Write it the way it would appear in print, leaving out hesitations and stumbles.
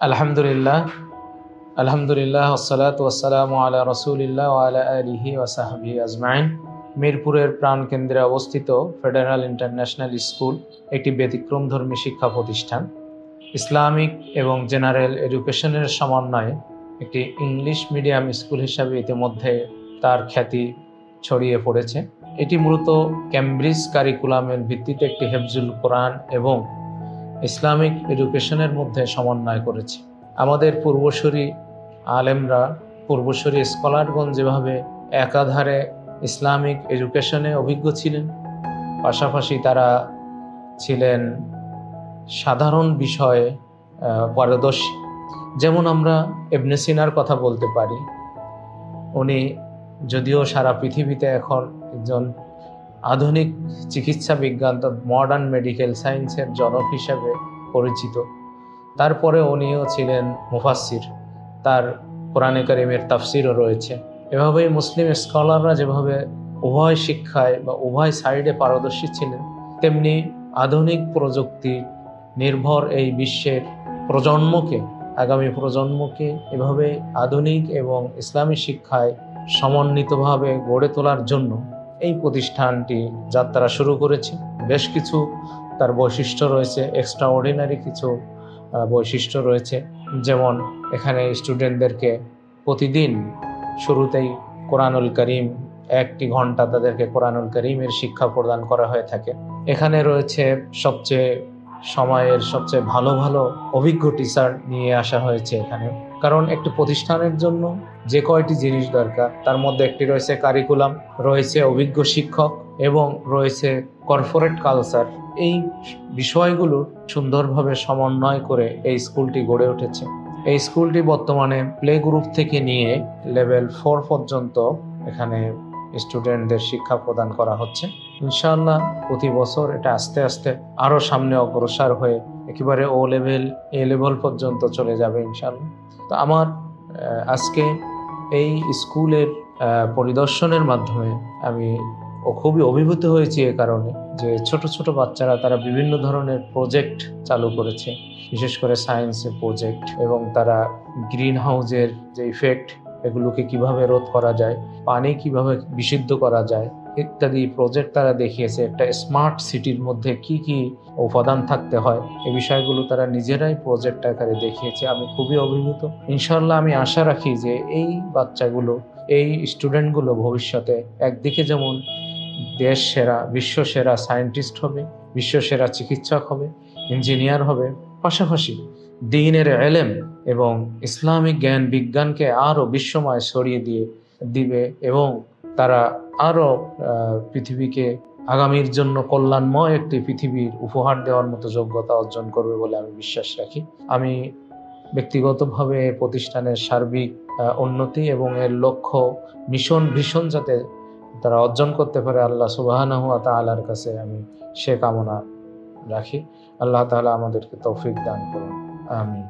আলহামদুলিল্লাহ আলহামদুলিল্লাহ ওয়াসসালাতু ওয়াসসালামু আলা রাসূলিল্লাহ ওয়া আলা আলিহি ওয়া সাহবিহি আজমাইন। মিরপুরের প্রাণকেন্দ্রে অবস্থিত ফেডারেল ইন্টারন্যাশনাল স্কুল একটি ব্যতিক্রমধর্মী শিক্ষা প্রতিষ্ঠান। ইসলামিক এবং জেনারেল এডুকেশনের সমন্বয়ে একটি ইংলিশ মিডিয়াম স্কুল হিসাবে ইতিমধ্যে তার খ্যাতি ছড়িয়ে পড়েছে। এটি মূলত ক্যামব্রিজ কারিকুলামের ভিত্তিতে একটি হেফজুল কোরআন এবং ইসলামিক এডুকেশনের মধ্যে সমন্বয় করেছে। আমাদের পূর্বসূরি আলেমরা, পূর্বসূরি স্কলারগণ যেভাবে একাধারে ইসলামিক এডুকেশনে অভিজ্ঞ ছিলেন, পাশাপাশি তারা ছিলেন সাধারণ বিষয়ে পারদর্শী। যেমন আমরা ইবনে সিনার কথা বলতে পারি। উনি যদিও সারা পৃথিবীতে এখন একজন আধুনিক চিকিৎসা বিজ্ঞান, মডার্ন মেডিকেল সায়েন্সের জনক হিসেবে পরিচিত, তারপরে উনিও ছিলেন মুফাসসির। তার কোরআনে কারিমের তাফসিরও রয়েছে। এভাবেই মুসলিম স্কলাররা যেভাবে উভয় শিক্ষায় বা উভয় সাইডে পারদর্শী ছিলেন, তেমনি আধুনিক প্রযুক্তি নির্ভর এই বিশ্বের আগামী প্রজন্মকে এভাবে আধুনিক এবং ইসলামী শিক্ষায় সমন্বিতভাবে গড়ে তোলার জন্য এই প্রতিষ্ঠানটি যাত্রা শুরু করেছে। বেশ কিছু তার বৈশিষ্ট্য রয়েছে, এক্সট্রাঅর্ডিনারি কিছু বৈশিষ্ট্য রয়েছে। যেমন এখানে স্টুডেন্টদেরকে প্রতিদিন শুরুতেই কোরআনুল করিম 1 ঘন্টা তাদেরকে কোরআনুল করিমের শিক্ষা প্রদান করা হয়ে থাকে। এখানে রয়েছে সবচেয়ে ভালো ভালো অভিজ্ঞ টিচার নিয়ে আসা হয়েছে এখানে। কারণ একটি প্রতিষ্ঠানের জন্য যে কয়টি জিনিস দরকার, তার মধ্যে একটি রয়েছে কারিকুলাম, রয়েছে অভিজ্ঞ শিক্ষক এবং রয়েছে কর্পোরেট কালচার। এই বিষয়গুলো সুন্দরভাবে সমন্বয় করে এই স্কুলটি গড়ে উঠেছে। এই স্কুলটি বর্তমানে প্লে গ্রুপ থেকে নিয়ে লেভেল 4 পর্যন্ত এখানে স্টুডেন্টদের শিক্ষা প্রদান করা হচ্ছে। ইনশাআল্লাহ প্রতি বছর এটা আস্তে আস্তে আরও সামনে অগ্রসর হয়ে একেবারে এ লেভেল পর্যন্ত চলে যাবে ইনশাআল্লাহ। তো আমার আজকে এই স্কুলের পরিদর্শনের মাধ্যমে আমি খুবই অভিভূত হয়েছি এ কারণে যে ছোট ছোট বাচ্চারা তারা বিভিন্ন ধরনের প্রজেক্ট চালু করেছে, বিশেষ করে সায়েন্সের প্রজেক্ট, এবং তারা গ্রিন হাউসের যে ইফেক্ট এগুলোকে কিভাবে রোধ করা যায়, পানি কিভাবে বিশুদ্ধ করা যায় ইত্যাদি প্রজেক্ট তারা দেখিয়েছে। একটা স্মার্ট সিটির মধ্যে কি কি উপাদান থাকতে হয় এই বিষয়গুলো তারা নিজেরাই প্রজেক্ট আকারে দেখিয়েছে। আমি খুবই অভিভূত। ইনশাআল্লাহ আমি আশা রাখি যে এই বাচ্চাগুলো, এই স্টুডেন্টগুলো ভবিষ্যতে একদিকে যেমন দেশ সেরা, বিশ্ব সেরা সায়েন্টিস্ট হবে, বিশ্ব সেরা চিকিৎসক হবে, ইঞ্জিনিয়ার হবে, পাশাপাশি দ্বীনের ইলম এবং ইসলামিক জ্ঞান বিজ্ঞানকে আরও বিশ্বময় ছড়িয়ে দিবে এবং তারা আরও পৃথিবীকে আগামীর জন্য কল্যাণময় একটি পৃথিবীর উপহার দেওয়ার মতো যোগ্যতা অর্জন করবে বলে আমি বিশ্বাস রাখি। আমি ব্যক্তিগতভাবে প্রতিষ্ঠানের সার্বিক উন্নতি এবং এর লক্ষ্য ভীষণ যাতে তারা অর্জন করতে পারে, আল্লাহ সুবহানাহু ওয়া তাআলার কাছে আমি সে কামনা রাখি। আল্লাহ তাআলা আমাদেরকে তৌফিক দান করুন। আমিন।